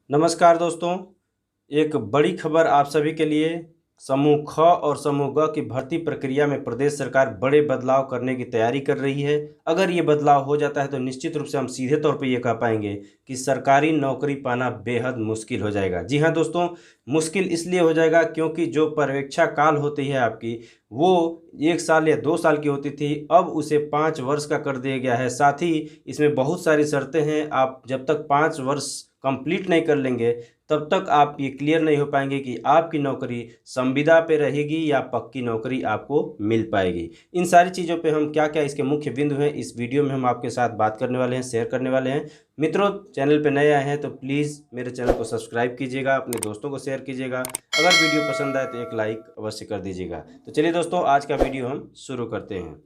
नमस्कार दोस्तों, एक बड़ी खबर आप सभी के लिए। समूह ख और समूह ग की भर्ती प्रक्रिया में प्रदेश सरकार बड़े बदलाव करने की तैयारी कर रही है। अगर ये बदलाव हो जाता है तो निश्चित रूप से हम सीधे तौर पे ये कह पाएंगे कि सरकारी नौकरी पाना बेहद मुश्किल हो जाएगा। जी हाँ दोस्तों, मुश्किल इसलिए हो जाएगा क्योंकि जो परीक्षा काल होती है आपकी, वो 1 साल या 2 साल की होती थी, अब उसे 5 वर्ष का कर दिया गया है। साथ ही इसमें बहुत सारी शर्तें हैं। आप जब तक 5 वर्ष कंप्लीट नहीं कर लेंगे तब तक आप ये क्लियर नहीं हो पाएंगे कि आपकी नौकरी संविदा पे रहेगी या पक्की नौकरी आपको मिल पाएगी। इन सारी चीज़ों पे हम क्या क्या इसके मुख्य बिंदु हैं, इस वीडियो में हम आपके साथ बात करने वाले हैं, शेयर करने वाले हैं। मित्रों, चैनल पे नए आए हैं तो प्लीज़ मेरे चैनल को सब्सक्राइब कीजिएगा, अपने दोस्तों को शेयर कीजिएगा। अगर वीडियो पसंद आए तो एक लाइक अवश्य कर दीजिएगा। तो चलिए दोस्तों, आज का वीडियो हम शुरू करते हैं।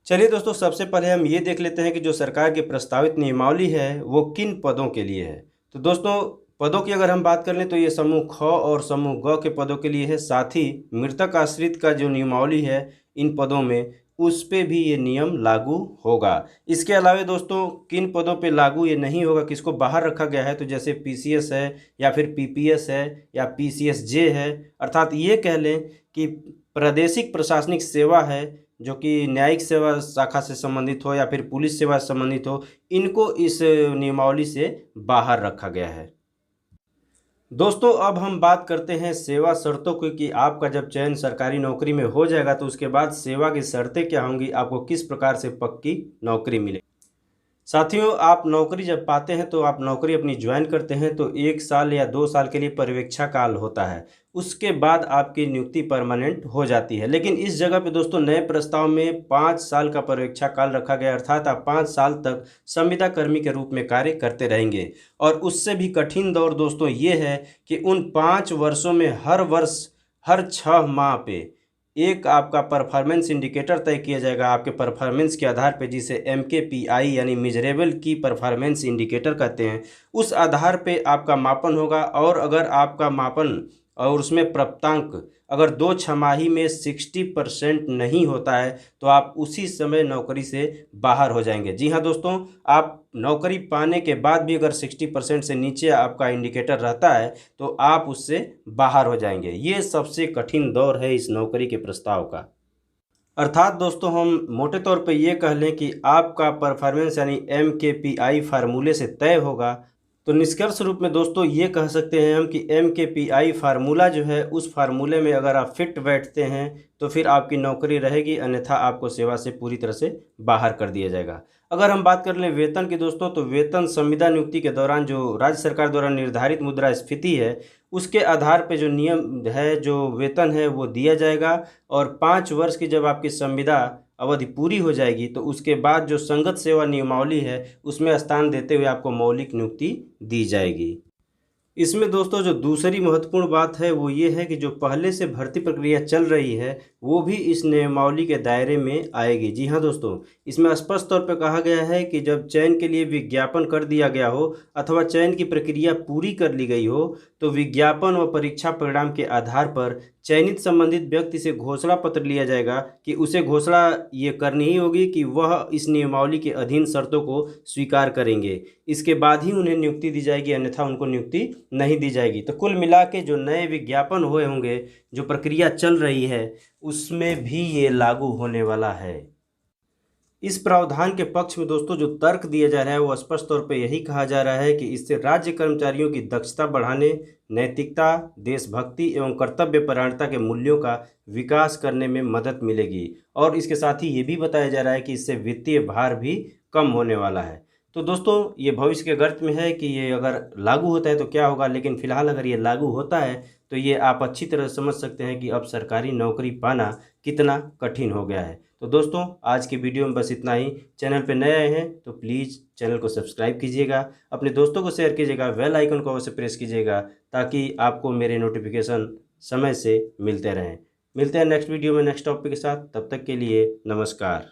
चलिए दोस्तों, सबसे पहले हम ये देख लेते हैं कि जो सरकार की प्रस्तावित नियमावली है वो किन पदों के लिए है। तो दोस्तों, पदों की अगर हम बात कर लें तो ये समूह ख और समूह ग के पदों के लिए है। साथ ही मृतक आश्रित का जो नियमावली है इन पदों में, उस पे भी ये नियम लागू होगा। इसके अलावा दोस्तों, किन पदों पे लागू ये नहीं होगा, किसको बाहर रखा गया है, तो जैसे पीसीएस है या फिर पीपीएस है या पीसीएसजे है, अर्थात ये कह लें कि प्रादेशिक प्रशासनिक सेवा है, जो कि न्यायिक सेवा शाखा से संबंधित हो या फिर पुलिस सेवा से संबंधित हो, इनको इस नियमावली से बाहर रखा गया है। दोस्तों, अब हम बात करते हैं सेवा शर्तों की कि आपका जब चयन सरकारी नौकरी में हो जाएगा तो उसके बाद सेवा की शर्तें क्या होंगी, आपको किस प्रकार से पक्की नौकरी मिलेगी। साथियों, आप नौकरी जब पाते हैं तो आप नौकरी अपनी ज्वाइन करते हैं तो 1 साल या 2 साल के लिए पर्यवेक्षा काल होता है। उसके बाद आपकी नियुक्ति परमानेंट हो जाती है। लेकिन इस जगह पे दोस्तों, नए प्रस्ताव में 5 साल का पर्यवेक्षा काल रखा गया, अर्थात आप 5 साल तक संविदा कर्मी के रूप में कार्य करते रहेंगे। और उससे भी कठिन दौर दोस्तों ये है कि उन 5 वर्षों में हर वर्ष, हर 6 माह पे एक आपका परफॉर्मेंस इंडिकेटर तय किया जाएगा आपके परफॉर्मेंस के आधार पे, जिसे MKPI यानी मेजरेबल की परफॉर्मेंस इंडिकेटर कहते हैं। उस आधार पे आपका मापन होगा और अगर आपका मापन और उसमें प्राप्तांक अगर 2 छमाही में 60% नहीं होता है तो आप उसी समय नौकरी से बाहर हो जाएंगे। जी हाँ दोस्तों, आप नौकरी पाने के बाद भी अगर 60% से नीचे आपका इंडिकेटर रहता है तो आप उससे बाहर हो जाएंगे। ये सबसे कठिन दौर है इस नौकरी के प्रस्ताव का। अर्थात दोस्तों, हम मोटे तौर पे ये कह लें कि आपका परफॉर्मेंस यानी MKPI फार्मूले से तय होगा। तो निष्कर्ष रूप में दोस्तों ये कह सकते हैं हम कि MKPI फार्मूला जो है, उस फार्मूले में अगर आप फिट बैठते हैं तो फिर आपकी नौकरी रहेगी, अन्यथा आपको सेवा से पूरी तरह से बाहर कर दिया जाएगा। अगर हम बात कर लें वेतन की दोस्तों, तो वेतन संविदा नियुक्ति के दौरान जो राज्य सरकार द्वारा निर्धारित मुद्रास्फीति है उसके आधार पे जो नियम है, जो वेतन है वो दिया जाएगा। और 5 वर्ष की जब आपकी संविदा अवधि पूरी हो जाएगी तो उसके बाद जो संगत सेवा नियमावली है उसमें स्थान देते हुए आपको मौलिक नियुक्ति दी जाएगी। इसमें दोस्तों जो दूसरी महत्वपूर्ण बात है वो ये है कि जो पहले से भर्ती प्रक्रिया चल रही है वो भी इस नियमावली के दायरे में आएगी। जी हाँ दोस्तों, इसमें स्पष्ट तौर पर कहा गया है कि जब चयन के लिए विज्ञापन कर दिया गया हो अथवा चयन की प्रक्रिया पूरी कर ली गई हो तो विज्ञापन व परीक्षा परिणाम के आधार पर चयनित संबंधित व्यक्ति से घोषणा पत्र लिया जाएगा कि उसे घोषणा ये करनी ही होगी कि वह इस नियमावली के अधीन शर्तों को स्वीकार करेंगे। इसके बाद ही उन्हें नियुक्ति दी जाएगी, अन्यथा उनको नियुक्ति नहीं दी जाएगी। तो कुल मिला के जो नए विज्ञापन हुए होंगे, जो प्रक्रिया चल रही है, उसमें भी ये लागू होने वाला है। इस प्रावधान के पक्ष में दोस्तों जो तर्क दिया जा रहा है वो स्पष्ट तौर पे यही कहा जा रहा है कि इससे राज्य कर्मचारियों की दक्षता बढ़ाने, नैतिकता, देशभक्ति एवं कर्तव्यपरायणता के मूल्यों का विकास करने में मदद मिलेगी। और इसके साथ ही ये भी बताया जा रहा है कि इससे वित्तीय भार भी कम होने वाला है। तो दोस्तों, ये भविष्य के गर्त में है कि ये अगर लागू होता है तो क्या होगा, लेकिन फिलहाल अगर ये लागू होता है तो ये आप अच्छी तरह समझ सकते हैं कि अब सरकारी नौकरी पाना कितना कठिन हो गया है। तो दोस्तों, आज की वीडियो में बस इतना ही। चैनल पे नए आए हैं तो प्लीज़ चैनल को सब्सक्राइब कीजिएगा, अपने दोस्तों को शेयर कीजिएगा, बेल आइकन को अवश्य प्रेस कीजिएगा ताकि आपको मेरे नोटिफिकेशन समय से मिलते रहें। मिलते हैं नेक्स्ट वीडियो में नेक्स्ट टॉपिक के साथ। तब तक के लिए नमस्कार।